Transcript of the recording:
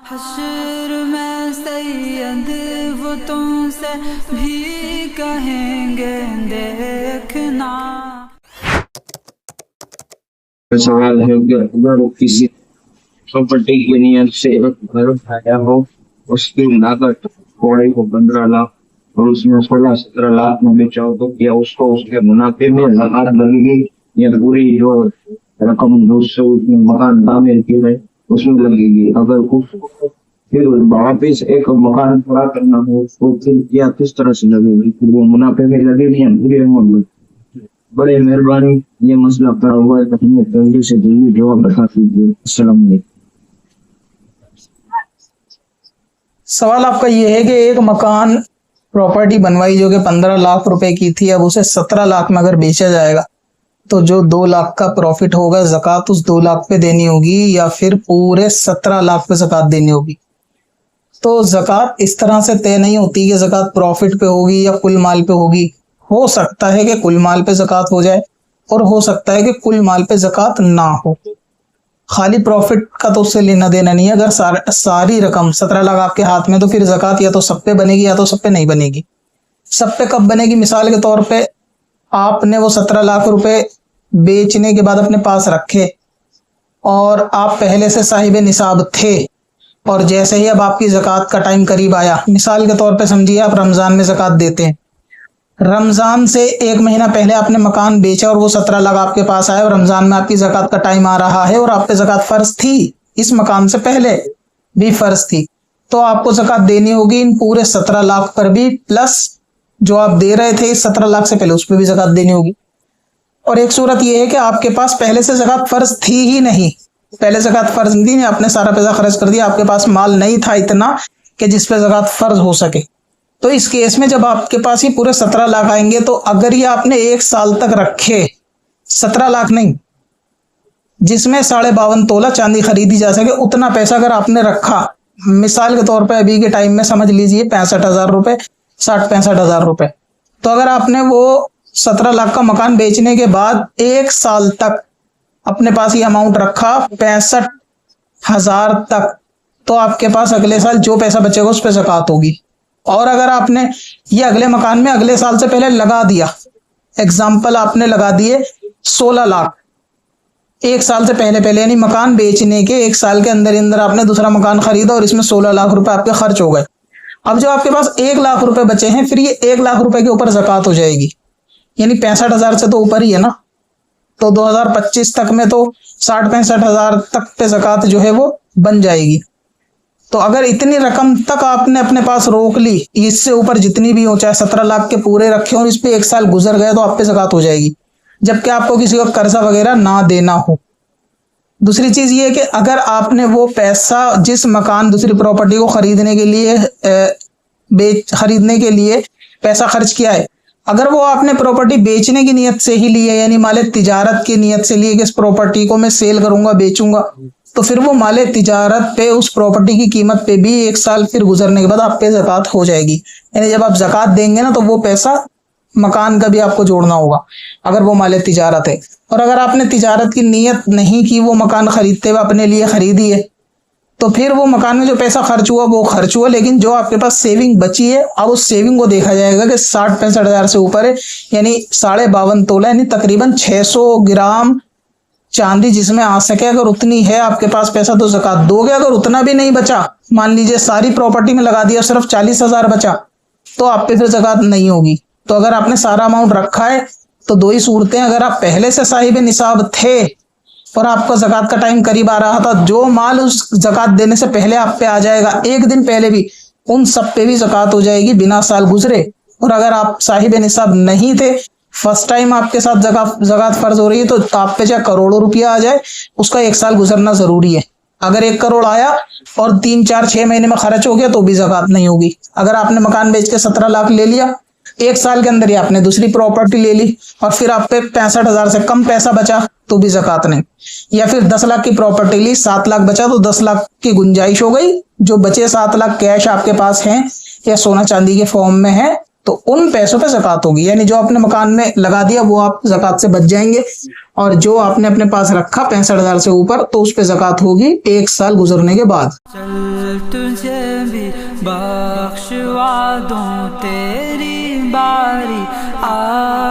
हश्र में सैयद वो तुमसे भी कहेंगे देखना। सवाल है कि अगर किसी प्रॉपर्टी की नियत से एक घर उठाया हो, उसकी लागत थोड़े को 15 लाख और उसमें 16-17 लाख में बेचा हो, तो क्या उसको उसके मुनाफे में लगातार लगेगी या पूरी जो रकम उससे उसमें मकान तामीर की है उसमें लगेगी? अगर उसको फिर वापिस एक मकान पूरा करना हो उसको फिर क्या किस तरह से लगेगी? फिर वो मुनाफे में लगेगी या पूरे अमाउंट में? बड़े मेहरबानी, ये मसला पड़ा हुआ है, जल्दी से जल्दी जवाब बता दीजिए। अस्सलाम वालेकुम। सवाल आपका ये है कि एक मकान प्रॉपर्टी बनवाई जो कि 15 लाख रुपए की थी, अब उसे 17 लाख में अगर बेचा जाएगा तो जो 2 लाख का प्रॉफिट होगा ज़कात उस 2 लाख पे देनी होगी या फिर पूरे 17 लाख पे ज़कात देनी होगी? तो ज़कात इस तरह से तय नहीं होती कि ज़कात प्रॉफिट पे होगी या कुल माल पे होगी। हो सकता है कि कुल माल पे ज़कात हो जाए और हो सकता है कि कुल माल पे ज़कात ना हो। खाली प्रॉफिट का तो उससे लेना देना नहीं है। अगर सारी रकम 17 लाख आपके हाथ में, तो फिर ज़कात या तो सब पे बनेगी या तो सब पे नहीं बनेगी। सब पे कब बनेगी? मिसाल के तौर पे आपने वो 17 लाख रुपए बेचने के बाद अपने पास रखे और आप पहले से साहिब निसाब थे, और जैसे ही अब आपकी ज़कात का टाइम करीब आया, मिसाल के तौर पे समझिए आप रमज़ान में ज़कात देते हैं, रमज़ान से 1 महीना पहले आपने मकान बेचा और वो 17 लाख आपके पास आया और रमज़ान में आपकी ज़कात का टाइम आ रहा है और आप पे ज़कात फ़र्ज थी, इस मकान से पहले भी फ़र्ज थी, तो आपको ज़कात देनी होगी इन पूरे 17 लाख पर भी, प्लस जो आप दे रहे थे इस 17 लाख से पहले उस पर भी ज़कात देनी होगी। और एक सूरत यह है कि आपके पास पहले से ज़कात फ़र्ज थी ही नहीं, पहले ज़कात फ़र्ज नहीं थी, आपने सारा पैसा खर्च कर दिया, आपके पास माल नहीं था इतना कि जिस पे ज़कात फ़र्ज हो सके। तो इस केस में जब आपके पास ही पूरे 17 लाख आएंगे, तो अगर ये आपने 1 साल तक रखे, 17 लाख नहीं, जिसमें 52.5 तोला चांदी खरीदी जा सके, उतना पैसा अगर आपने रखा, मिसाल के तौर पे अभी के टाइम में समझ लीजिए 65,000 रुपए, 60-65,000 रुपए, तो अगर आपने वो 17 लाख का मकान बेचने के बाद 1 साल तक अपने पास ये अमाउंट रखा 65,000 तक, तो आपके पास अगले साल जो पैसा बचेगा उस पर ज़कात होगी। और अगर आपने ये अगले मकान में अगले साल से पहले लगा दिया, एग्जाम्पल आपने लगा दिए 16 लाख 1 साल से पहले यानी मकान बेचने के 1 साल के अंदर अंदर आपने दूसरा मकान खरीदा और इसमें 16 लाख रुपए आपके खर्च हो गए। अब जो आपके पास 1 लाख रुपए बचे हैं, फिर ये 1 लाख रुपए के ऊपर ज़कात हो जाएगी, यानी 65,000 से तो ऊपर ही है ना, तो 2025 तक में तो 60-65,000 तक पे ज़कात जो है वो बन जाएगी। तो अगर इतनी रकम तक आपने अपने पास रोक ली, इससे ऊपर जितनी भी हो, चाहे 17 लाख के पूरे रखे और इस पे 1 साल गुजर गया, तो आप पे ज़कात हो जाएगी, जबकि आपको किसी को कर्जा वगैरह ना देना हो। दूसरी चीज ये है कि अगर आपने वो पैसा जिस मकान दूसरी प्रॉपर्टी को खरीदने के लिए पैसा खर्च किया है, अगर वो आपने प्रॉपर्टी बेचने की नियत से ही ली है, यानी माले तिजारत की नियत से लिए कि इस प्रॉपर्टी को मैं सेल करूंगा, बेचूंगा, तो फिर वो माले तिजारत पे उस प्रॉपर्टी की कीमत पे भी 1 साल फिर गुजरने के बाद आप पे ज़कात हो जाएगी। यानी जब आप ज़कात देंगे ना, तो वो पैसा मकान का भी आपको जोड़ना होगा अगर वो माले तिजारत है। और अगर आपने तिजारत की नियत नहीं की, वो मकान खरीदते हुए अपने लिए खरीदी है, तो फिर वो मकान में जो पैसा खर्च हुआ वो खर्च हुआ, लेकिन जो आपके पास सेविंग बची है, अब उस सेविंग को देखा जाएगा कि 60-65,000 से ऊपर है, यानी 52.5 तोला, यानी तकरीबन 600 ग्राम चांदी जिसमें आ सके, अगर उतनी है आपके पास पैसा तो ज़कात दोगे। अगर उतना भी नहीं बचा, मान लीजिए सारी प्रॉपर्टी में लगा दिया, सिर्फ 40,000 बचा, तो आप पे फिर ज़कात नहीं होगी। तो अगर आपने सारा अमाउंट रखा है तो 2 ही सूरतें, अगर आप पहले से साहिब निसाब थे और आपका ज़कात का टाइम करीब आ रहा था, जो माल उस ज़कात देने से पहले आप पे आ जाएगा, 1 दिन पहले भी, उन सब पे भी ज़कात हो जाएगी बिना साल गुजरे। और अगर आप साहिब निसाब नहीं थे, फर्स्ट टाइम आपके साथ ज़कात फर्ज हो रही है, तो आप पे चाहे करोड़ों रुपया आ जाए, उसका 1 साल गुजरना जरूरी है। अगर 1 करोड़ आया और 3-4-6 महीने में खर्च हो गया तो भी ज़कात नहीं होगी। अगर आपने मकान बेच के 17 लाख ले लिया, 1 साल के अंदर ही आपने दूसरी प्रॉपर्टी ले ली और फिर आप पे 65,000 से कम पैसा बचा, तो भी ज़कात नहीं। या फिर 10 लाख की प्रॉपर्टी ली, 7 लाख बचा, तो 10 लाख की गुंजाइश हो गई, जो बचे 7 लाख कैश आपके पास हैं या सोना चांदी के फॉर्म में है, तो उन पैसों पे ज़कात होगी, यानी जो आपने मकान में लगा दिया वो आप ज़कात से बच जाएंगे, और जो आपने अपने पास रखा 65,000 से ऊपर तो उस पे ज़कात होगी 1 साल गुजरने के बाद। चल तुझे भी बख्शवा दूं तेरी बारी आ